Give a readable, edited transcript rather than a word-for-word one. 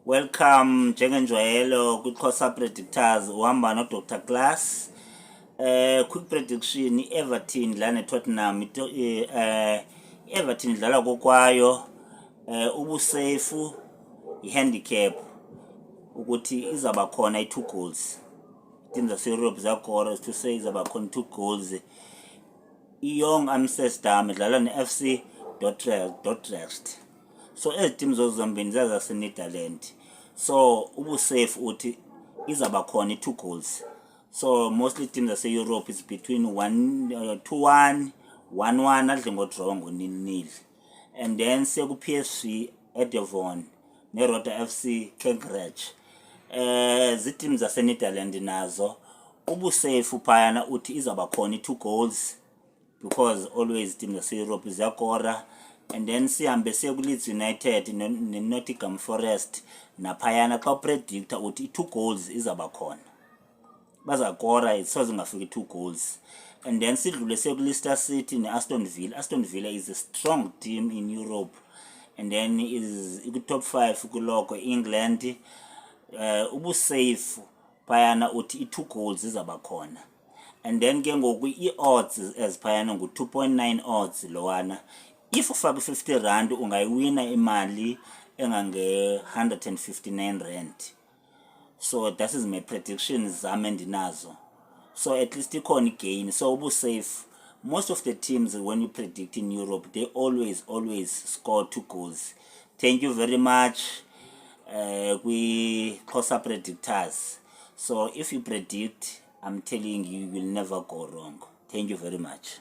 Welcome njengenjwayelo kwi-xhosa predictors uhamba no Dr. Klaas. Quick prediction, Everton dlala neTottenham. Everton dlala kokwayo. Ubusafe ihandicap ukuthi izaba khona i2 goals. Teams zase-Europe zakora to say izaba khona 2 goals. Young Amsterdam dlala ne-FC Dordrecht. So ezi teams zombini zase-Netherlands. So ubusafe uthi izaba khona i2 goals. So mostly teams zase-Europe is between 2-1, 1-1 adle ngodraw ngo-0-0. And then seku-PSV eDevon neRoda FC Kerkrach. Ziteams zase-Netherlands nazo ubusafe phayana uthi izaba khona i2 goals because always teams zase-Europe ziyakora. And then sihambe siye ku-Leeds United ne-Nottingham Forest naphayana xa upredictor uthi i2 goals izaba khona bazakora soze ngafika i2 goals. And then sidlule siye ku-Leicester City ne-Aston Villa. Aston Villa is a strong team in Europe and then is ku-top 5 kuloko England. Ubusafe phayana uthi i2 goals izaba khona. And then ke ngoku i-odds eziphayana ngu-2.9 odds lowana. If ufaka 50 rand ungayiwina imali engange 159 rand. So that is my predictions zami endinazo. So at least ikhona gain. So ubusafe, most of the teams when you predict in Europe, they always score 2 goals. Thank you very much. We xhosa predictors. So if you predict, I'm telling you, you will never go wrong. Thank you very much.